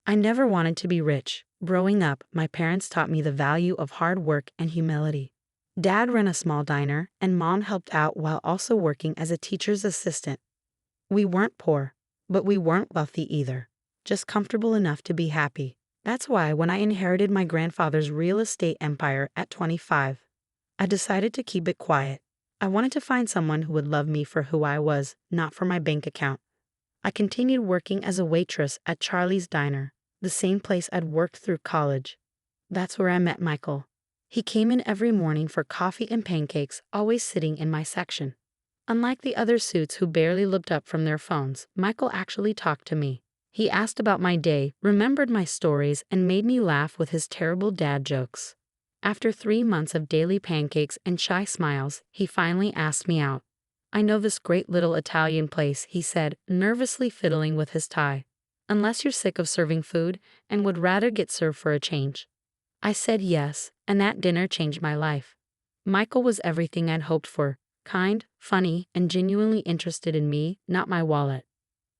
I never wanted to be rich. Growing up, my parents taught me the value of hard work and humility. Dad ran a small diner, and Mom helped out while also working as a teacher's assistant. We weren't poor, but we weren't wealthy either, just comfortable enough to be happy. That's why when I inherited my grandfather's real estate empire at 25, I decided to keep it quiet. I wanted to find someone who would love me for who I was, not for my bank account. I continued working as a waitress at Charlie's Diner, the same place I'd worked through college. That's where I met Michael. He came in every morning for coffee and pancakes, always sitting in my section. Unlike the other suits who barely looked up from their phones, Michael actually talked to me. He asked about my day, remembered my stories, and made me laugh with his terrible dad jokes. After 3 months of daily pancakes and shy smiles, he finally asked me out. "I know this great little Italian place," he said, nervously fiddling with his tie. "Unless you're sick of serving food and would rather get served for a change." I said yes, and that dinner changed my life. Michael was everything I'd hoped for: kind, funny, and genuinely interested in me, not my wallet.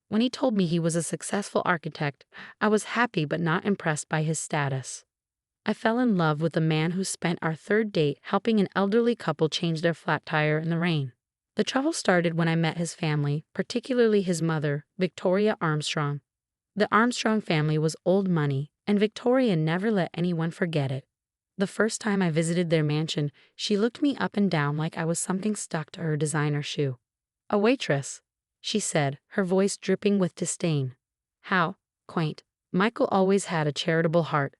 When he told me he was a successful architect, I was happy but not impressed by his status. I fell in love with the man who spent our third date helping an elderly couple change their flat tire in the rain. The trouble started when I met his family, particularly his mother, Victoria Armstrong. The Armstrong family was old money, and Victoria never let anyone forget it. The first time I visited their mansion, she looked me up and down like I was something stuck to her designer shoe. "A waitress," she said, her voice dripping with disdain. How quaint. Michael always had a charitable heart.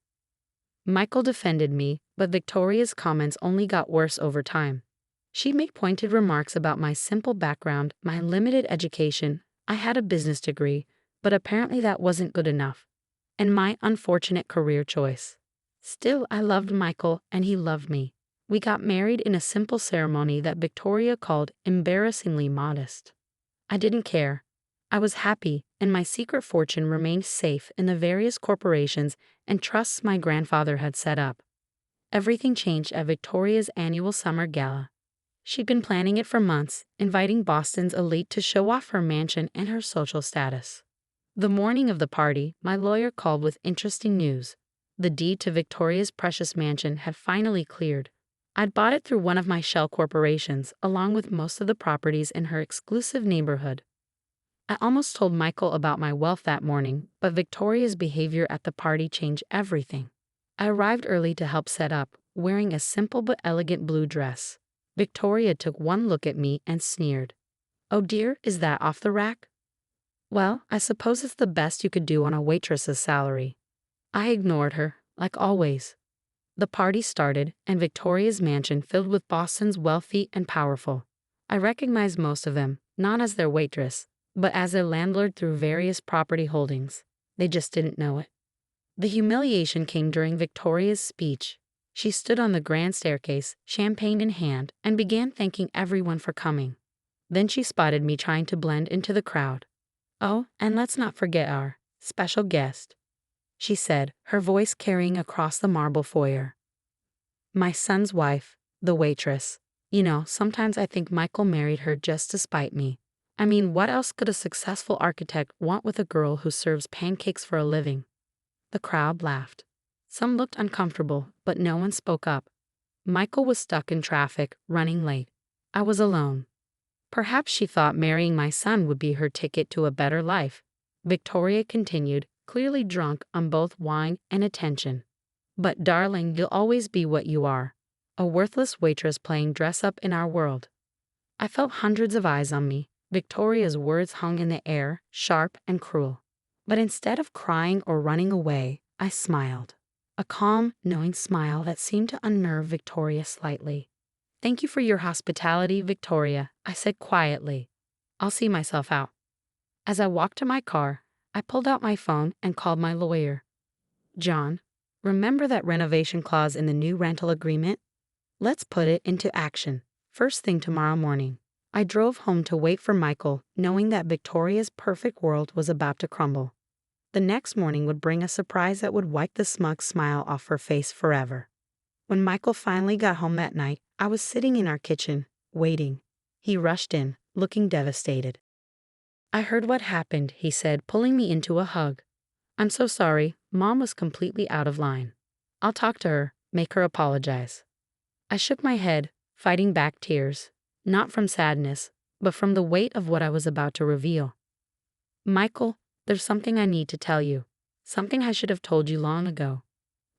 Michael defended me, but Victoria's comments only got worse over time. She made pointed remarks about my simple background, my limited education. I had a business degree, but apparently that wasn't good enough. And my unfortunate career choice. Still, I loved Michael, and he loved me. We got married in a simple ceremony that Victoria called embarrassingly modest. I didn't care. I was happy, and my secret fortune remained safe in the various corporations and trusts my grandfather had set up. Everything changed at Victoria's annual summer gala. She'd been planning it for months, inviting Boston's elite to show off her mansion and her social status. The morning of the party, my lawyer called with interesting news. The deed to Victoria's precious mansion had finally cleared. I'd bought it through one of my shell corporations, along with most of the properties in her exclusive neighborhood. I almost told Michael about my wealth that morning, but Victoria's behavior at the party changed everything. I arrived early to help set up, wearing a simple but elegant blue dress. Victoria took one look at me and sneered. "Oh dear, is that off the rack?" "Well, I suppose it's the best you could do on a waitress's salary." I ignored her, like always. The party started, and Victoria's mansion filled with Boston's wealthy and powerful. I recognized most of them, not as their waitress, but as their landlord through various property holdings. They just didn't know it. The humiliation came during Victoria's speech. She stood on the grand staircase, champagne in hand, and began thanking everyone for coming. Then she spotted me trying to blend into the crowd. "Oh, and let's not forget our special guest," she said, her voice carrying across the marble foyer. "My son's wife, the waitress. You know, sometimes I think Michael married her just to spite me. I mean, what else could a successful architect want with a girl who serves pancakes for a living?" The crowd laughed. Some looked uncomfortable, but no one spoke up. Michael was stuck in traffic, running late. I was alone. Perhaps she thought marrying my son would be her ticket to a better life. Victoria continued, clearly drunk on both wine and attention. "But darling, you'll always be what you are. A worthless waitress playing dress-up in our world." I felt hundreds of eyes on me. Victoria's words hung in the air, sharp and cruel. But instead of crying or running away, I smiled. A calm, knowing smile that seemed to unnerve Victoria slightly. "Thank you for your hospitality, Victoria," I said quietly. "I'll see myself out." As I walked to my car, I pulled out my phone and called my lawyer. "John, remember that renovation clause in the new rental agreement? Let's put it into action, first thing tomorrow morning." I drove home to wait for Michael, knowing that Victoria's perfect world was about to crumble. The next morning would bring a surprise that would wipe the smug smile off her face forever. When Michael finally got home that night, I was sitting in our kitchen, waiting. He rushed in, looking devastated. "I heard what happened," he said, pulling me into a hug. I'm so sorry, Mom was completely out of line. I'll talk to her, make her apologize. I shook my head, fighting back tears, not from sadness, but from the weight of what I was about to reveal. Michael, there's something I need to tell you. Something I should have told you long ago.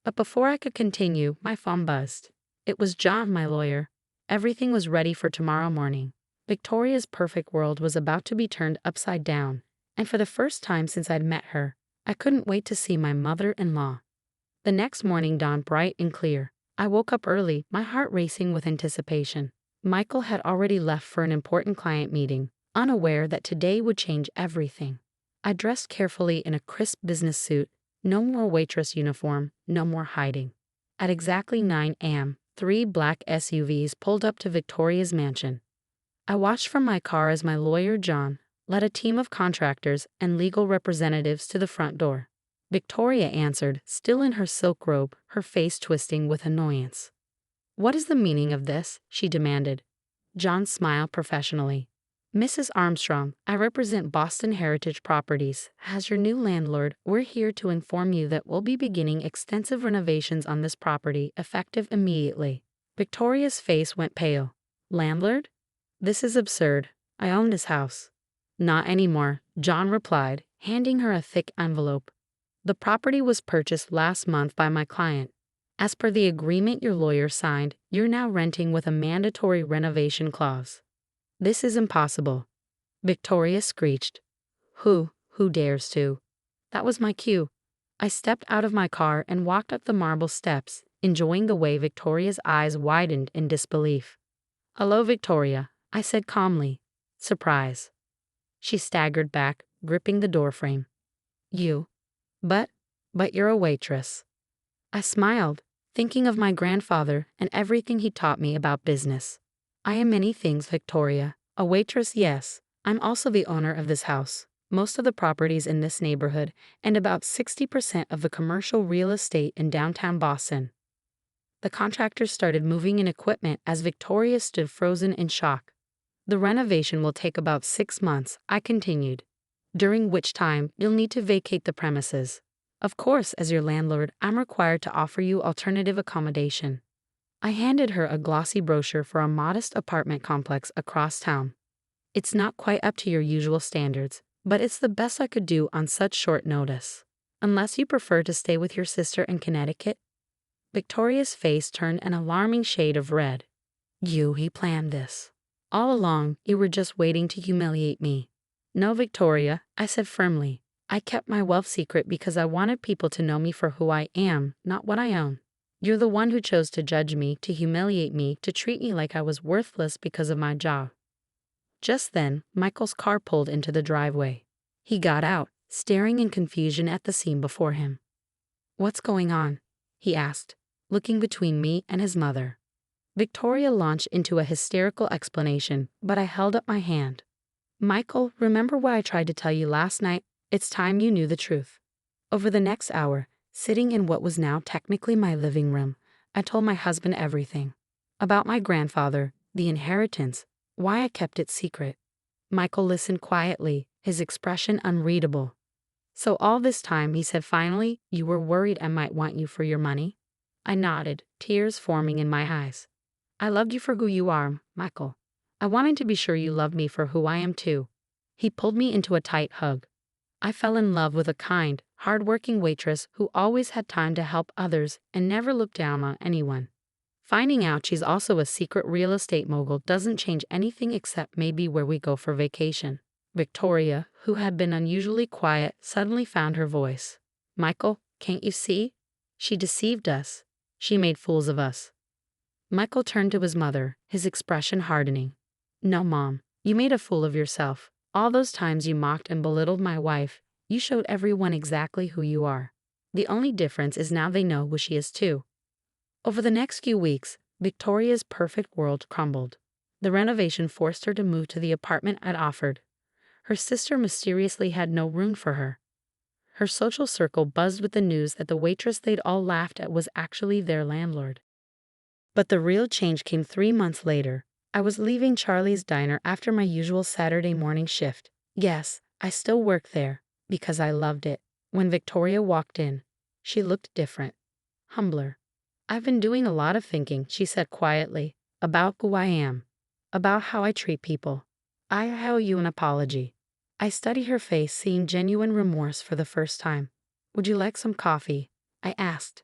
But before I could continue, my phone buzzed. It was John, my lawyer. Everything was ready for tomorrow morning. Victoria's perfect world was about to be turned upside down, and for the first time since I'd met her, I couldn't wait to see my mother-in-law. The next morning dawned bright and clear. I woke up early, my heart racing with anticipation. Michael had already left for an important client meeting, unaware that today would change everything. I dressed carefully in a crisp business suit, no more waitress uniform, no more hiding. At exactly 9 a.m., 3 black SUVs pulled up to Victoria's mansion. I watched from my car as my lawyer, John, led a team of contractors and legal representatives to the front door. Victoria answered, still in her silk robe, her face twisting with annoyance. "What is the meaning of this?" she demanded. John smiled professionally. "Mrs. Armstrong, I represent Boston Heritage Properties. As your new landlord, we're here to inform you that we'll be beginning extensive renovations on this property, effective immediately." Victoria's face went pale. "Landlord? This is absurd. I own this house." "Not anymore," John replied, handing her a thick envelope. "The property was purchased last month by my client. As per the agreement your lawyer signed, you're now renting with a mandatory renovation clause." "This is impossible," Victoria screeched. Who dares to?" That was my cue. I stepped out of my car and walked up the marble steps, enjoying the way Victoria's eyes widened in disbelief. "Hello, Victoria," I said calmly. "Surprise." She staggered back, gripping the doorframe. "You? But you're a waitress." I smiled, thinking of my grandfather and everything he taught me about business. "I am many things, Victoria. A waitress, yes. I'm also the owner of this house, most of the properties in this neighborhood, and about 60% of the commercial real estate in downtown Boston." The contractors started moving in equipment as Victoria stood frozen in shock. "The renovation will take about 6 months," I continued, "during which time you'll need to vacate the premises. Of course, as your landlord, I'm required to offer you alternative accommodation." I handed her a glossy brochure for a modest apartment complex across town. "It's not quite up to your usual standards, but it's the best I could do on such short notice. Unless you prefer to stay with your sister in Connecticut?" Victoria's face turned an alarming shade of red. He planned this. All along, you were just waiting to humiliate me." "No, Victoria," I said firmly. "I kept my wealth secret because I wanted people to know me for who I am, not what I own. You're the one who chose to judge me, to humiliate me, to treat me like I was worthless because of my job." Just then, Michael's car pulled into the driveway. He got out, staring in confusion at the scene before him. "What's going on?" he asked, looking between me and his mother. Victoria launched into a hysterical explanation, but I held up my hand. "Michael, remember what I tried to tell you last night? It's time you knew the truth." Over the next hour, sitting in what was now technically my living room, I told my husband everything. About my grandfather, the inheritance, why I kept it secret. Michael listened quietly, his expression unreadable. "So all this time," he said finally, "you were worried I might want you for your money?" I nodded, tears forming in my eyes. "I loved you for who you are, Michael. I wanted to be sure you loved me for who I am too." He pulled me into a tight hug. I fell in love with a kind, hard-working waitress who always had time to help others and never looked down on anyone. Finding out she's also a secret real estate mogul doesn't change anything except maybe where we go for vacation. Victoria, who had been unusually quiet, suddenly found her voice. "Michael, can't you see? She deceived us. She made fools of us." Michael turned to his mother, his expression hardening. "No, Mom, you made a fool of yourself. All those times you mocked and belittled my wife, you showed everyone exactly who you are. The only difference is now they know who she is too." Over the next few weeks, Victoria's perfect world crumbled. The renovation forced her to move to the apartment I'd offered. Her sister mysteriously had no room for her. Her social circle buzzed with the news that the waitress they'd all laughed at was actually their landlord. But the real change came 3 months later. I was leaving Charlie's Diner after my usual Saturday morning shift. Yes, I still worked there, because I loved it. When Victoria walked in, she looked different, humbler. "I've been doing a lot of thinking," she said quietly, "about who I am, about how I treat people. I owe you an apology." I studied her face, seeing genuine remorse for the first time. "Would you like some coffee?" I asked.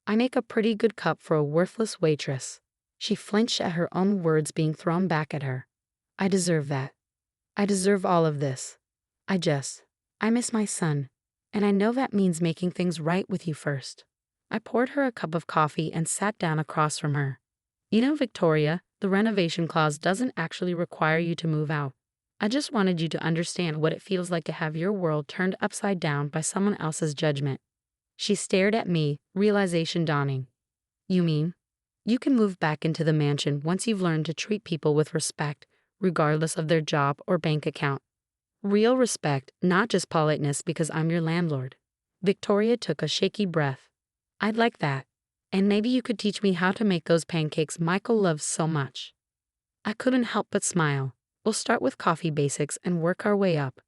"I make a pretty good cup for a worthless waitress." She flinched at her own words being thrown back at her. "I deserve that. I deserve all of this. I miss my son, and I know that means making things right with you first." I poured her a cup of coffee and sat down across from her. "You know, Victoria, the renovation clause doesn't actually require you to move out. I just wanted you to understand what it feels like to have your world turned upside down by someone else's judgment." She stared at me, realization dawning. "You mean you can move back into the mansion once you've learned to treat people with respect, regardless of their job or bank account? Real respect, not just politeness because I'm your landlord." Victoria took a shaky breath. "I'd like that. And maybe you could teach me how to make those pancakes Michael loves so much." I couldn't help but smile. "We'll start with coffee basics and work our way up."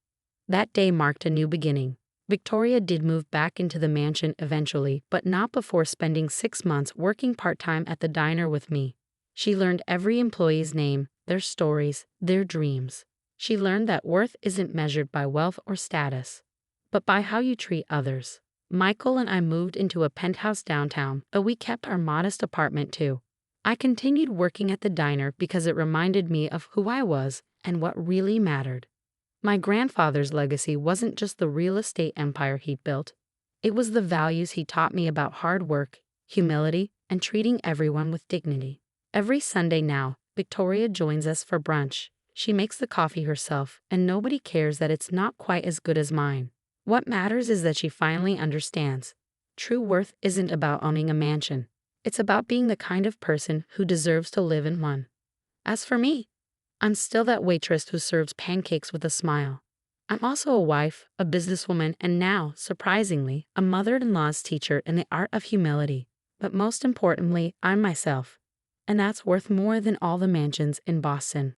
That day marked a new beginning. Victoria did move back into the mansion eventually, but not before spending 6 months working part-time at the diner with me. She learned every employee's name, their stories, their dreams. She learned that worth isn't measured by wealth or status, but by how you treat others. Michael and I moved into a penthouse downtown, but we kept our modest apartment too. I continued working at the diner because it reminded me of who I was and what really mattered. My grandfather's legacy wasn't just the real estate empire he built. It was the values he taught me about hard work, humility, and treating everyone with dignity. Every Sunday now, Victoria joins us for brunch. She makes the coffee herself, and nobody cares that it's not quite as good as mine. What matters is that she finally understands. True worth isn't about owning a mansion. It's about being the kind of person who deserves to live in one. As for me, I'm still that waitress who serves pancakes with a smile. I'm also a wife, a businesswoman, and now, surprisingly, a mother-in-law's teacher in the art of humility. But most importantly, I'm myself. And that's worth more than all the mansions in Boston.